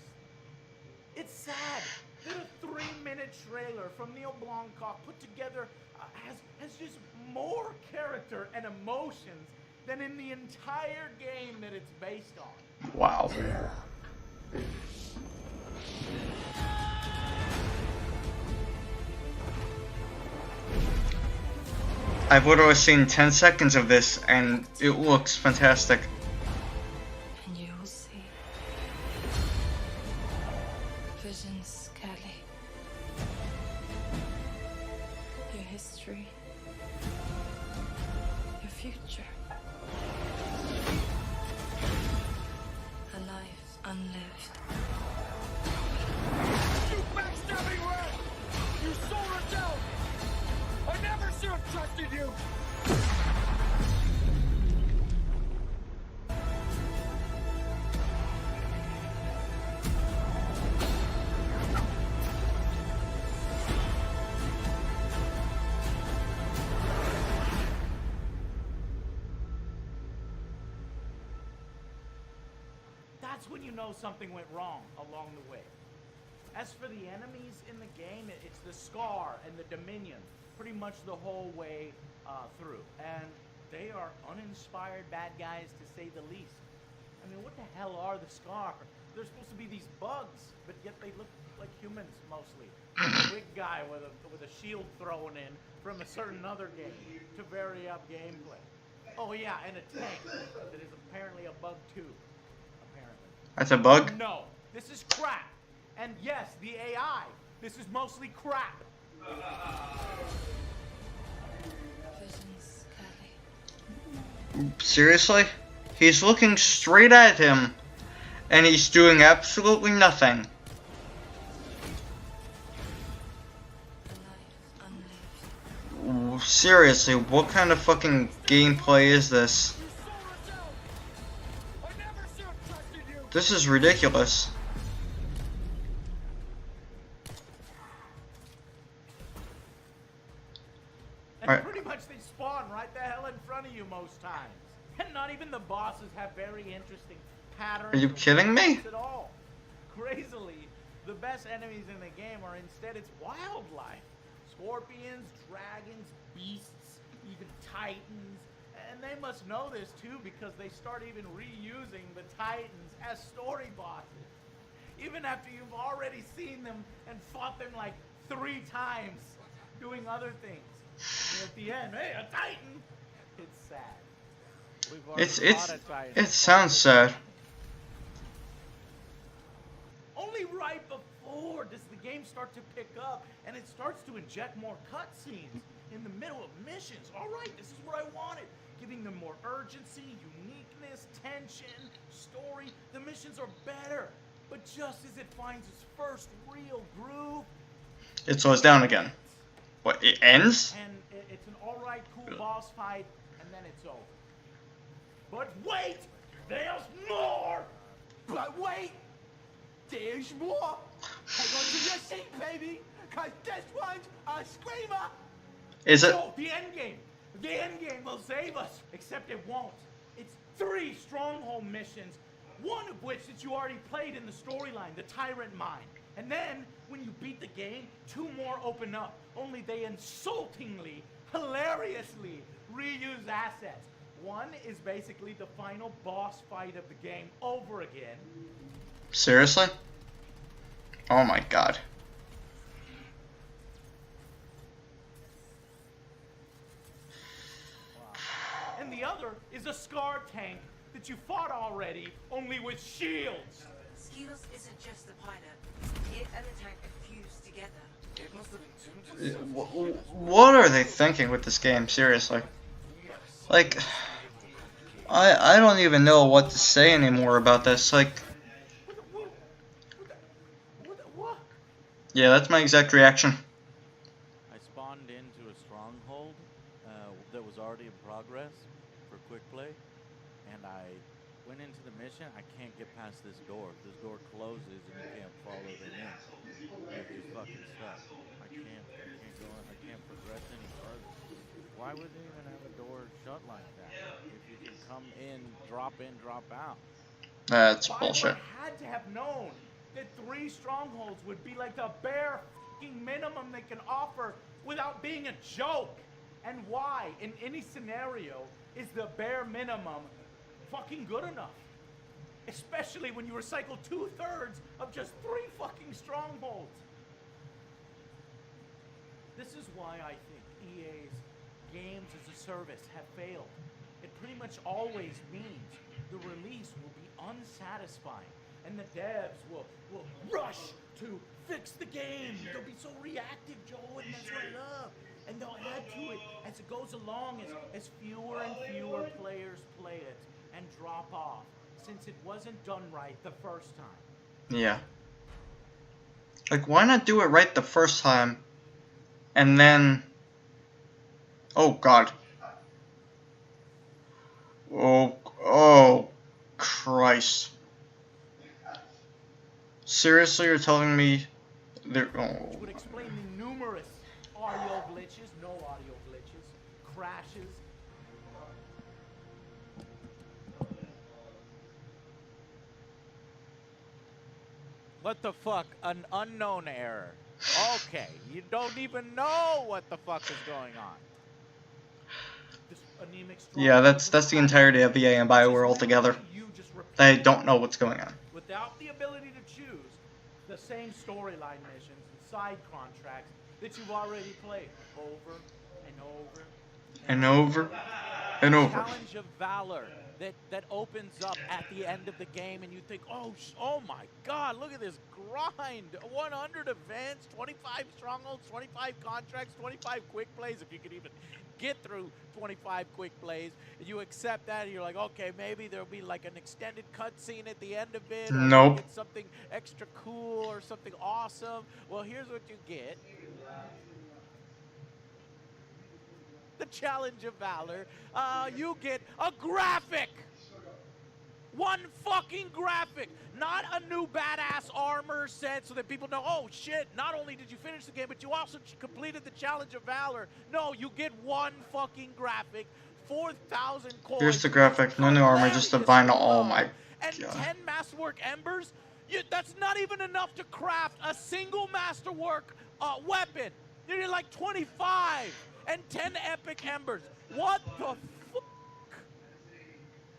It's sad that a 3-minute trailer from Neil Blomkamp put together has just more character and emotions than in the entire game that it's based on. Wow. I've literally seen 10 seconds of this and it looks fantastic. And you will see visions, Kelly. Your history. That's when you know something went wrong along the way. As for the enemies in the game, it's the Scar and the Dominion, pretty much the whole way through. And they are uninspired bad guys, to say the least. I mean, what the hell are the Scar? They're supposed to be these bugs, but yet they look like humans mostly. A big guy with a shield thrown in from a certain other game to vary up gameplay. Oh yeah, and a tank that is apparently a bug too. Apparently. That's a bug? No, this is crap. And yes, the AI. This is mostly crap. Visions, Curly. Seriously? He's looking straight at him, and he's doing absolutely nothing. Seriously, what kind of fucking gameplay is this? This is ridiculous. And pretty much they spawn right the hell in front of you most times. And not even the bosses have very interesting patterns. Are you kidding me? At all. Crazily, the best enemies in the game are instead it's wildlife. Scorpions, dragons, beasts, even titans. And they must know this too because they start even reusing the titans as story bosses. Even after you've already seen them and fought them like 3 times doing other things. And at the end, hey, a titan! It's sad. It sounds sad. Only right before does the game start to pick up, and it starts to inject more cutscenes in the middle of missions. All right, this is what I wanted. Giving them more urgency, uniqueness, tension, story. The missions are better. But just as it finds its first real groove, it slows down again. What, it ends? And it's an alright, cool boss fight, and then it's over. But wait! There's more! But wait! There's more! Hang on to your seat, baby! Cause this one's a screamer! Is it? No, the end game! The end game will save us! Except it won't. It's 3 stronghold missions, one of which that you already played in the storyline, the Tyrant Mine. And then, when you beat the game, 2 more open up. Only they insultingly, hilariously reuse assets. One is basically the final boss fight of the game over again. Seriously? Oh my god. And the other is a Scar tank that you fought already, only with shields. Skilos isn't just a pilot. It and the tank are fused together. It must have been tuned to What are they thinking with this game? Seriously. Like, I don't even know what to say anymore about this. Like, yeah, that's my exact reaction. I spawned into a stronghold that was already in progress for quick play, and I went into the mission. I can't get past this door. This door closes and you can't follow them in. You're just fucking stuck. I can't go in. I can't progress any further. Why would they even have a door shut like that? If you can come in, drop out. That's bullshit. I had to have known that 3 strongholds would be like the bare fucking minimum they can offer without being a joke. And why, in any scenario, is the bare minimum fucking good enough? Especially when you recycle 2/3 of just 3 fucking strongholds. This is why I think EA's games as a service have failed. It pretty much always means the release will be unsatisfying, and the devs will rush to fix the game. They'll be so reactive, Joel, and that's what I love. And they'll add to it as it goes along, as fewer and fewer players play it and drop off, since it wasn't done right the first time. Yeah. Like, why not do it right the first time, and then... Oh, God. Oh, Christ. Seriously, you're telling me there... Oh. Which would explain the numerous audio glitches, no audio glitches, crashes. What the fuck? An unknown error. Okay, you don't even know what the fuck is going on. Yeah, that's the entirety of EA and BioWare altogether. They don't know what's going on. Without the ability to choose the same storyline missions and side contracts that you've already played over and over And over and over. Challenge of Valor that opens up at the end of the game, and you think, oh my God, look at this grind. 100 events, 25 strongholds, 25 contracts, 25 quick plays, if you could even get through 25 quick plays. And you accept that, and you're like, okay, maybe there'll be like an extended cutscene at the end of it. Or nope. Get something extra cool or something awesome. Well, here's what you get. The Challenge of Valor, you get a graphic. One fucking graphic. Not a new badass armor set so that people know, oh shit, not only did you finish the game, but you also completed the Challenge of Valor. No, you get one fucking graphic, 4,000 coins. Here's the graphic, no new armor, just the vinyl. Oh my and God. 10 Masterwork Embers? That's not even enough to craft a single Masterwork weapon. You need like 25. And 10 epic embers. What the fuck?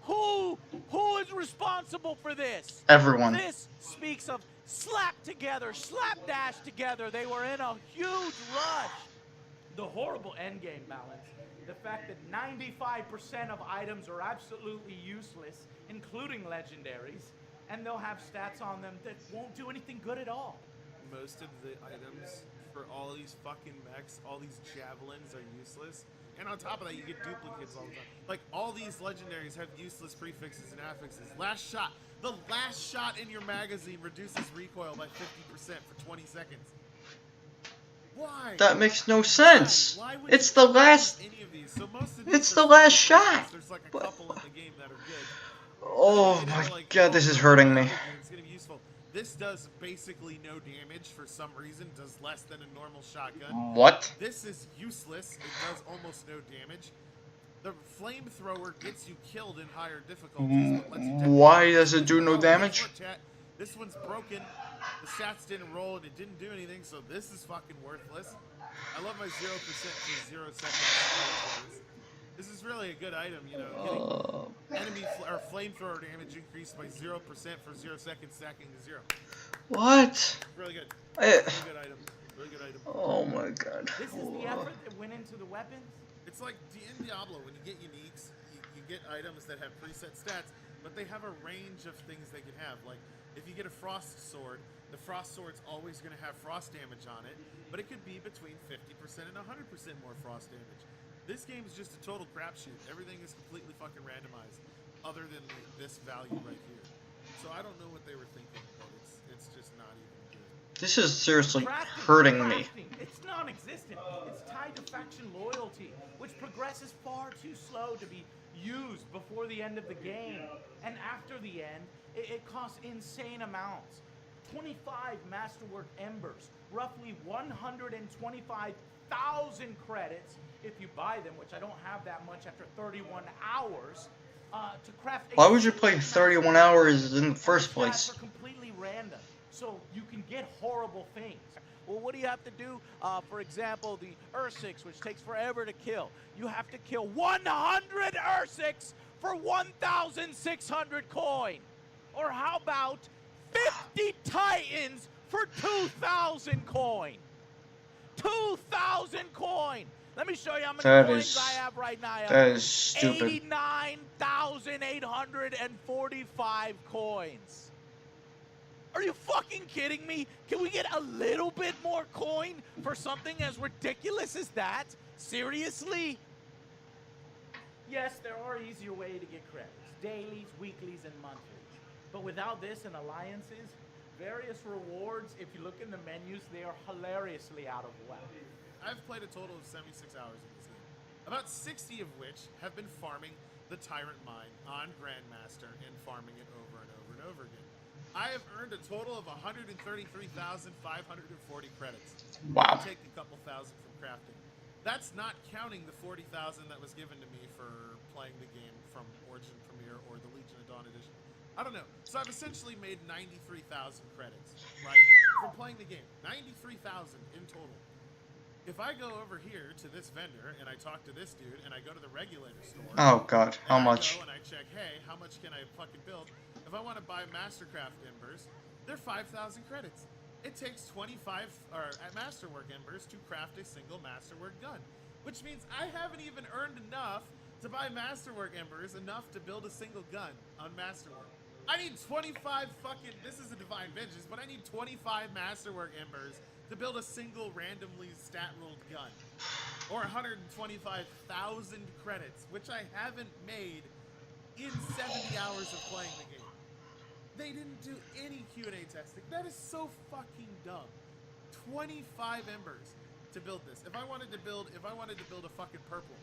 Who is responsible for this? Everyone. This speaks of slap together, slapdash together. They were in a huge rush. The horrible endgame balance. The fact that 95% of items are absolutely useless, including legendaries, and they'll have stats on them that won't do anything good at all. Most of the items for all these fucking mechs, all these javelins are useless. And on top of that, you get duplicates all the time. Like, all these legendaries have useless prefixes and affixes. Last shot. The last shot in your magazine reduces recoil by 50% for 20 seconds. Why? That makes no sense. Why would it's the last... any of these? So most of these it's the last shot. There's like a couple in the game that are good. Oh my God, this is hurting me. It's gonna be useful. This does basically no damage for some reason, does less than a normal shotgun. What? This is useless, it does almost no damage. The flamethrower gets you killed in higher difficulties, but lets you why does it do no damage? This one's broken, the stats didn't roll and it didn't do anything, so this is fucking worthless. I love my 0% for 0 seconds. This is really a good item, you know, getting enemy or flamethrower damage increased by 0% for 0 seconds, stacking to 0. What? Really good. Really good item. Really good item. Oh my God. This is the effort that went into the weapons? It's like in Diablo, when you get uniques, you get items that have preset stats, but they have a range of things they can have. Like, if you get a frost sword, the frost sword's always going to have frost damage on it, but it could be between 50% and 100% more frost damage. This game is just a total crapshoot. Everything is completely fucking randomized, other than this value right here. So I don't know what they were thinking, but it's just not even good. This is seriously hurting me. It's non-existent. It's tied to faction loyalty, which progresses far too slow to be used before the end of the game. And after the end, it costs insane amounts. 25 Masterwork Embers, roughly 125,000 credits if you buy them, which I don't have that much after 31 hours, to craft. Why would you play 31 hours in the first place? Are completely random, so you can get horrible things. Well, what do you have to do? For example, the Ursix, which takes forever to kill. You have to kill 100 Ursix for 1,600 coin. Or how about 50 Titans for 2,000 coin? 2,000 coin! Let me show you how many coins I have right now. That is stupid. 89,845 coins. Are you fucking kidding me? Can we get a little bit more coin for something as ridiculous as that? Seriously? Yes, there are easier ways to get credits. Dailies, weeklies, and monthlies. But without this and alliances, various rewards, if you look in the menus, they are hilariously out of whack. I've played a total of 76 hours in this game. About 60 of which have been farming the Tyrant Mine on Grandmaster and farming it over and over and over again. I have earned a total of 133,540 credits. Wow. I'll take a couple thousand from crafting. That's not counting the 40,000 that was given to me for playing the game from Origin Premier or the Legion of Dawn Edition. I don't know. So I've essentially made 93,000 credits, right? From playing the game. 93,000 in total. If I go over here to this vendor and I talk to this dude and I go to the regulator store. Oh god, how much? I go and I check, hey, how much can I fucking build? If I want to buy Mastercraft Embers, they're 5,000 credits. It takes 25 Masterwork Embers to craft a single Masterwork gun, which means I haven't even earned enough to buy Masterwork Embers enough to build a single gun on Masterwork. I need 25 fucking, this is a Divine Vengeance, but I need 25 Masterwork Embers to build a single randomly stat-rolled gun. Or 125,000 credits, which I haven't made in 70 hours of playing the game. They didn't do any Q&A testing. That is so fucking dumb. 25 embers to build this. If I wanted to build a fucking purple,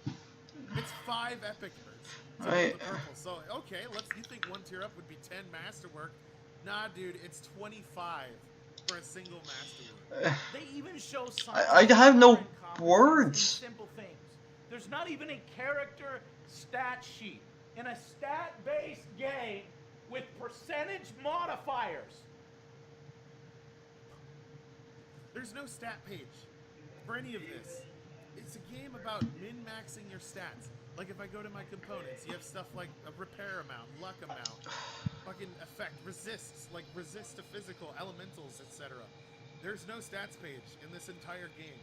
it's 5 epic embers to build the purple. So okay, you think 1 tier up would be 10 masterwork? Nah, dude, it's 25 for a single masterwork. They even show something. I have no words. Simple things. There's not even a character stat sheet in a stat-based game with percentage modifiers. There's no stat page for any of this. It's a game about min-maxing your stats. Like if I go to my components, you have stuff like a repair amount, luck amount, fucking effect, resists, like resist to physical, elementals, etc. There's no stats page in this entire game.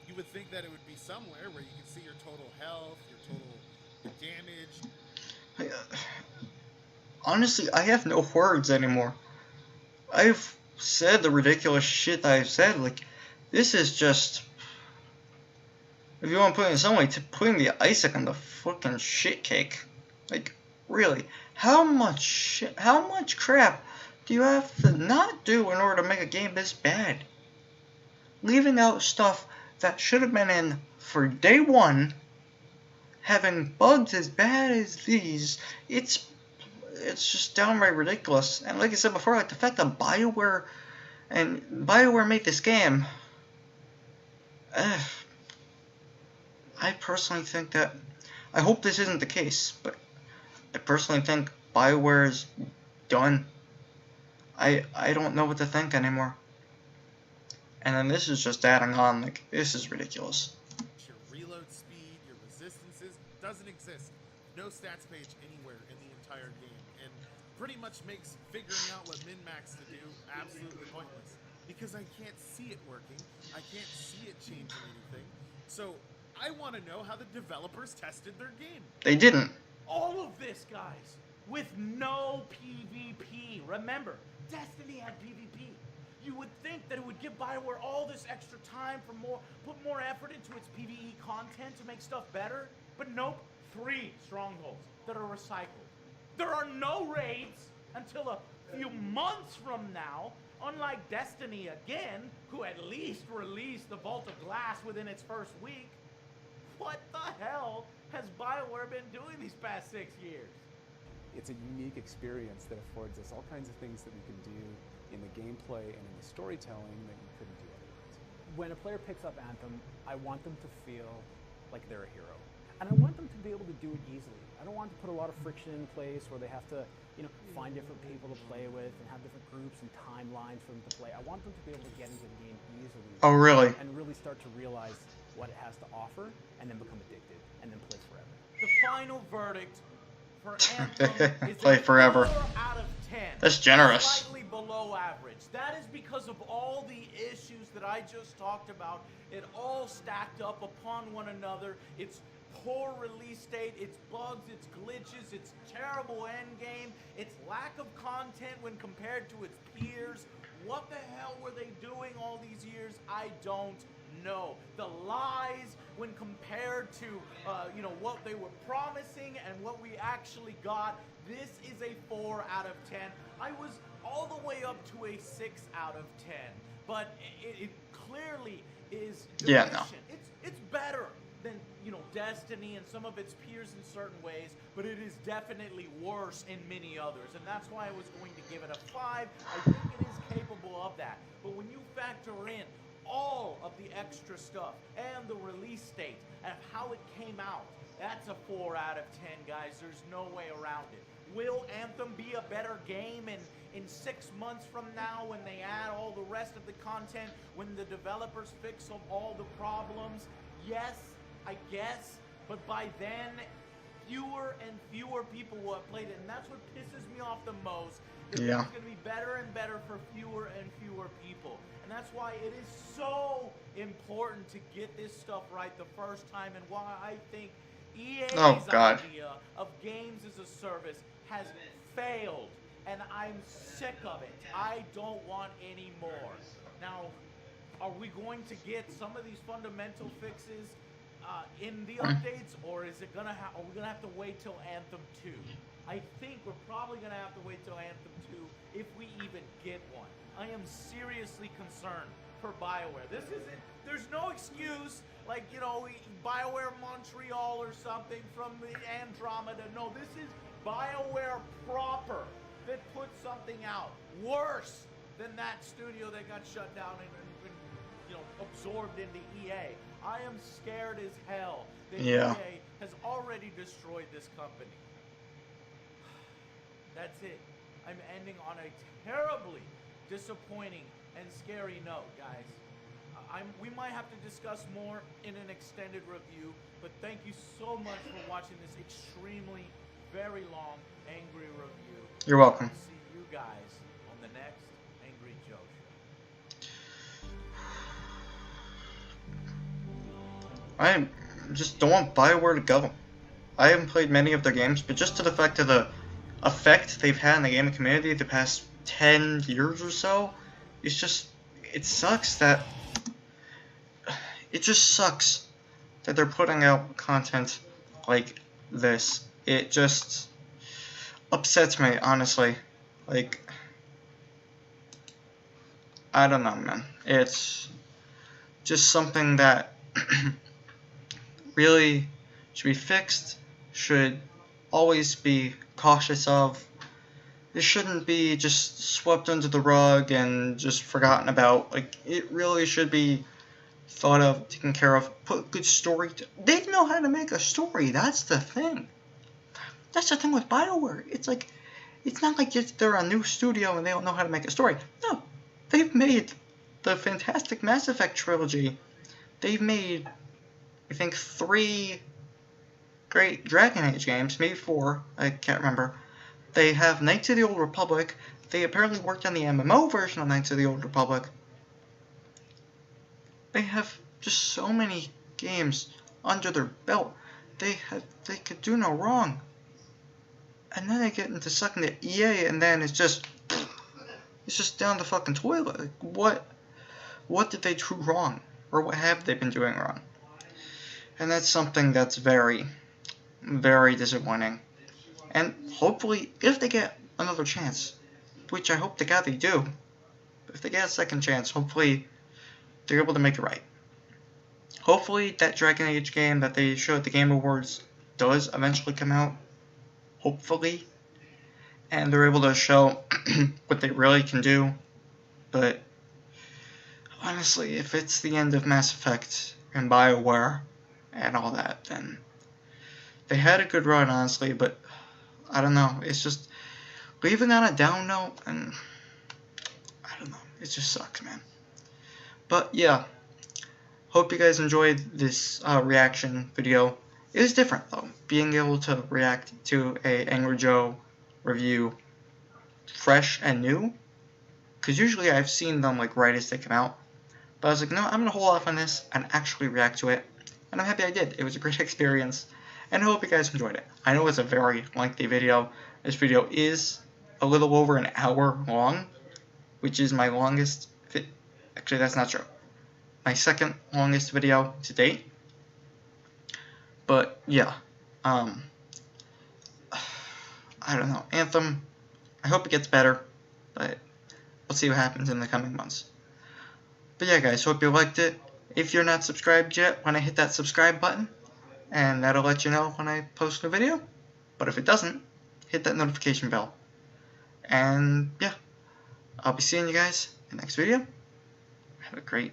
You would think that it would be somewhere where you can see your total health, your damage. Honestly, I have no words anymore. I've said the ridiculous shit that I've said. Like, this is just, if you want to put it in some way, putting the icing on the fucking shit cake. Like, really, how much crap do you have to not do in order to make a game this bad? Leaving out stuff that should have been in for day one, having bugs as bad as these, it's just downright ridiculous. And like I said before, like the fact that BioWare made this game, I personally think that, I hope this isn't the case, but I personally think BioWare is done. I don't know what to think anymore. And then this is just adding on, like, this is ridiculous. Your reload speed, your resistances, doesn't exist. No stats page anywhere in the entire game. And pretty much makes figuring out what min-max to do absolutely pointless. Because I can't see it working. I can't see it changing anything. So I want to know how the developers tested their game. They didn't. All of this, guys, with no PvP. Remember, Destiny had PvP. You would think that it would give BioWare all this extra time for put more effort into its PvE content to make stuff better. But nope, 3 strongholds that are recycled. There are no raids until a few months from now, unlike Destiny again, who at least released the Vault of Glass within its first week. What the hell has BioWare been doing these past 6 years? It's a unique experience that affords us all kinds of things that we can do in the gameplay and in the storytelling that you couldn't do otherwise. When a player picks up Anthem, I want them to feel like they're a hero. And I want them to be able to do it easily. I don't want to put a lot of friction in place where they have to, find different people to play with and have different groups and timelines for them to play. I want them to be able to get into the game easily. Oh, really? And really start to realize what it has to offer and then become addicted and then play forever. The final verdict for Anthem is play forever. 4 out of 10. That's generous. Slightly below average. That is because of all the issues that I just talked about. It all stacked up upon one another. It's poor release date, its bugs, its glitches, its terrible endgame, its lack of content when compared to its peers. What the hell were they doing all these years? I don't know. The lies when compared to what they were promising and what we actually got. This is a 4 out of 10. I was all the way up to a 6 out of 10, but it clearly is deficient. Yeah, no. It's better than Destiny and some of its peers in certain ways, but it is definitely worse in many others, and that's why I was going to give it a 5. I think it is capable of that, but when you factor in all of the extra stuff and the release date and how it came out, that's a 4 out of 10, guys. There's no way around it. Will Anthem be a better game in 6 months from now when they add all the rest of the content, when the developers fix all the problems? Yes, I guess, but by then, fewer and fewer people will have played it, and that's what pisses me off the most. It's going to be better and better for fewer and fewer people. And that's why it is so important to get this stuff right the first time, and why I think EA's idea of games as a service has failed, and I'm sick of it. I don't want any more. Now, are we going to get some of these fundamental fixes in the updates, or is it are we gonna have to wait till Anthem 2? I think we're probably gonna have to wait till Anthem 2 if we even get one. I am seriously concerned for BioWare. There's no excuse, like, you know, BioWare Montreal or something from Andromeda. No, this is BioWare proper that put something out worse than that studio that got shut down and you know, absorbed into EA. I am scared as hell that EA has already destroyed this company. That's it. I'm ending on a terribly disappointing and scary note, guys. We might have to discuss more in an extended review, but thank you so much for watching this extremely, very long, angry review. You're welcome. I'll see you guys on the next Angry Joe Show. I just don't want BioWare to go. I haven't played many of their games, but just to the fact of the effect they've had in the gaming community the past 10 years or so, it's just, it sucks that, it just sucks that they're putting out content like this. It just upsets me, honestly. Like, I don't know, man. It's just something that really should be fixed, should always be cautious of. It shouldn't be just swept under the rug and just forgotten about. Like, it really should be thought of, taken care of, put good story. They know how to make a story. That's the thing. That's the thing with BioWare. It's like, it's not like they're a new studio and they don't know how to make a story. No, they've made the fantastic Mass Effect trilogy. They've made, I think, 3 great Dragon Age games, maybe 4, I can't remember. They have Knights of the Old Republic. They apparently worked on the MMO version of Knights of the Old Republic. They have just so many games under their belt. They could do no wrong. And then they get into sucking to EA, and then it's just down the fucking toilet. Like, what did they do wrong? Or what have they been doing wrong? And that's something that's very, very disappointing. And hopefully, if they get another chance, which I hope to God they do, if they get a second chance, hopefully they're able to make it right. Hopefully that Dragon Age game that they showed at the Game Awards does eventually come out. Hopefully. And they're able to show what they really can do. But honestly, if it's the end of Mass Effect and BioWare and all that, then they had a good run, honestly, but I don't know. It's just leaving on a down note, and I don't know. It just sucks, man. But yeah, hope you guys enjoyed this reaction video. It was different, though, being able to react to a Angry Joe review fresh and new, because usually I've seen them like right as they come out, but I was like, no, I'm going to hold off on this and actually react to it, and I'm happy I did. It was a great experience, and I hope you guys enjoyed it. I know it's a very lengthy video. This video is a little over an hour long, which is my longest, actually that's not true, my second longest video to date. But yeah, I don't know, Anthem, I hope it gets better, but we'll see what happens in the coming months. But yeah, guys, hope you liked it. If you're not subscribed yet, want to hit that subscribe button, and that'll let you know when I post a video. But if it doesn't, hit that notification bell. And yeah, I'll be seeing you guys in the next video. Have a great